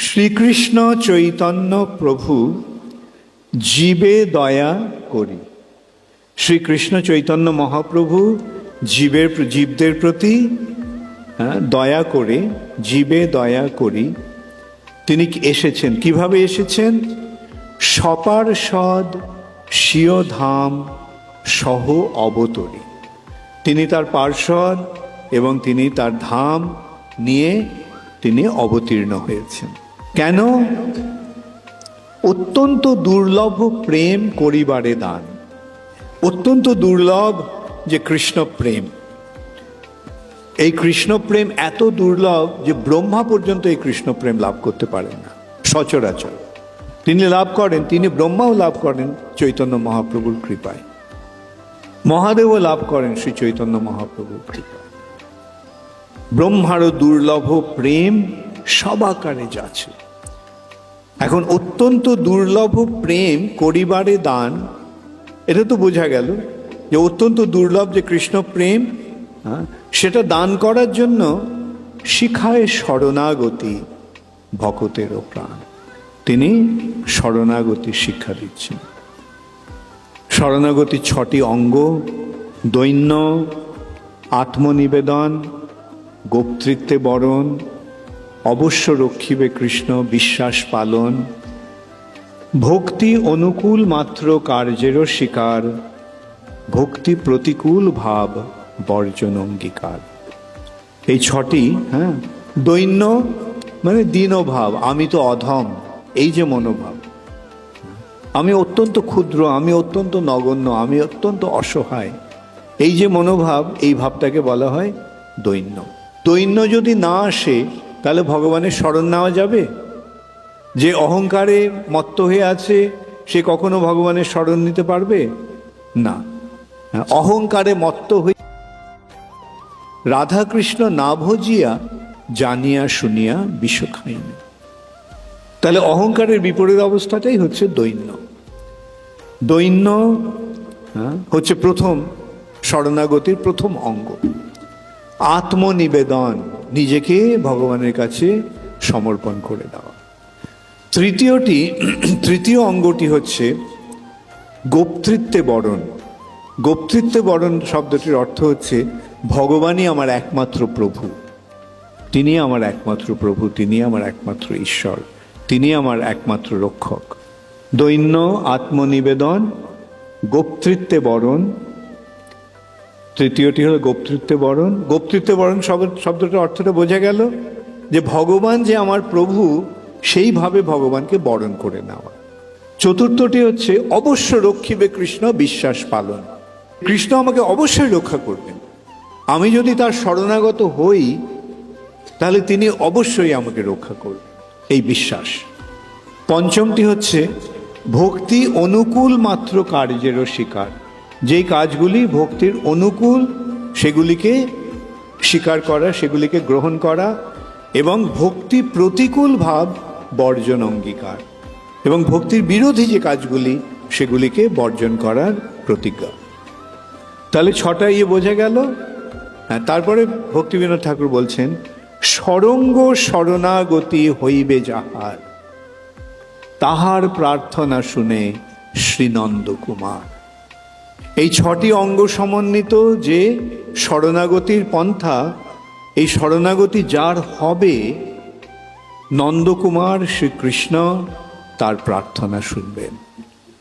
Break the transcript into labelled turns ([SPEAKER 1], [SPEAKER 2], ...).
[SPEAKER 1] শ্রীকৃষ্ণ চৈতন্য প্রভু জীবে দয়া করি। শ্রীকৃষ্ণ চৈতন্য মহাপ্রভু জীবদের প্রতি দয়া করে, জীবে দয়া করি তিনি এসেছেন। কিভাবে এসেছেন? সপার্ষদ স্বীয় ধাম সহ অবতরী। তিনি তার পার্ষদ এবং তিনি তার ধাম নিয়ে তিনি অবতীর্ণ হয়েছেন। কেন? অত্যন্ত দুর্লভ প্রেম করিবারে দান। অত্যন্ত দুর্লভ যে কৃষ্ণ প্রেম, এই কৃষ্ণ প্রেম এত দুর্লভ যে ব্রহ্মা পর্যন্ত এই কৃষ্ণ প্রেম লাভ করতে পারেন না সচরাচর। তিনি লাভ করেন, তিনি ব্রহ্মাও লাভ করেন চৈতন্য মহাপ্রভুর কৃপায়, মহাদেবও লাভ করেন শ্রী চৈতন্য মহাপ্রভুর কৃপায়। ব্রহ্মারও দুর্লভ প্রেম সবাকারে যাচ্ছে। এখন অত্যন্ত দুর্লভ প্রেম করিবারে দান, এটা তো বোঝা গেল যে অত্যন্ত দুর্লভ যে কৃষ্ণ প্রেম, সেটা দান করার জন্য শিখায় শরণাগতি ভকতেরও প্রাণ। তিনি শরণাগতি শিক্ষা দিচ্ছেন। শরণাগতির 6টি অঙ্গ: দৈন্য, আত্মনিবেদন, গোপ্তৃত্বে বরণ, অবশ্য রক্ষিবে কৃষ্ণ, বিশ্বাস পালন, ভক্তি অনুকূল মাত্র কার্যেরও স্বীকার, ভক্তি প্রতিকূল ভাব বর্জন অঙ্গীকার। এই 6টি। দৈন্য মানে দীনভাব, আমি তো অধম, এই যে মনোভাব, আমি অত্যন্ত ক্ষুদ্র, আমি অত্যন্ত নগণ্য, আমি অত্যন্ত অসহায়, এই যে মনোভাব, এই ভাবটাকে বলা হয় দৈন্য। দৈন্য যদি না আসে তাহলে ভগবানের শরণ নেওয়া যাবে? যে অহংকারে মত্ত হয়ে আছে সে কখনো ভগবানের শরণ নিতে পারবে না। অহংকারে মত্ত হয়ে রাধাকৃষ্ণ না ভজিয়া জানিয়া শুনিয়া বিষ খাইনি। তাহলে অহংকারের বিপরীত অবস্থাটাই হচ্ছে দৈন্য। দৈন্য হচ্ছে প্রথম শরণাগতির প্রথম অঙ্গ। আত্মনিবেদন, নিজেকে ভগবানের কাছে সমর্পণ করে দেওয়া। তৃতীয় অঙ্গটি হচ্ছে গোপ্তৃত্বে বরণ। গোপ্তৃত্বে বরণ শব্দটির অর্থ হচ্ছে ভগবানই আমার একমাত্র প্রভু, তিনি আমার একমাত্র প্রভু, তিনি আমার একমাত্র ঈশ্বর, তিনি আমার একমাত্র রক্ষক। দৈন্য, আত্মনিবেদন, গোপ্তৃত্বে বরণ। তৃতীয়টি হলো গোপ্তৃত্বে বরণ। গোপ্তৃত্বে বরণ শব্দটার অর্থটা বোঝা গেল যে ভগবান যে আমার প্রভু, সেইভাবে ভগবানকে বরণ করে নেওয়া। চতুর্থটি হচ্ছে অবশ্য রক্ষিবে কৃষ্ণ, বিশ্বাস পালন। কৃষ্ণ আমাকে অবশ্যই রক্ষা করবেন, আমি যদি তার শরণাগত হই তাহলে তিনি অবশ্যই আমাকে রক্ষা করবেন, এই বিশ্বাস। পঞ্চমটি হচ্ছে ভক্তি অনুকূল মাত্র কার্যেরও স্বীকার। যেই কাজগুলি ভক্তির অনুকূল সেগুলিকে স্বীকার করা, সেগুলিকে গ্রহণ করা, এবং ভক্তি প্রতিকূল ভাব বর্জন অঙ্গীকার, এবং ভক্তির বিরোধী যে কাজগুলি সেগুলিকে বর্জন করার প্রতিজ্ঞা। তাহলে 6টা বোঝা গেল। তারপরে ভক্তিবিনোদ ঠাকুর বলছেন, সরঙ্গ শরণাগতি হইবে যাহার, তাহার প্রার্থনা শুনে শ্রীনন্দ কুমার। এই 6টি অঙ্গ সমন্বিত যে শরণাগতির পন্থা, এই শরণাগতি যার হবে, নন্দকুমার শ্রীকৃষ্ণ তার প্রার্থনা শুনবেন।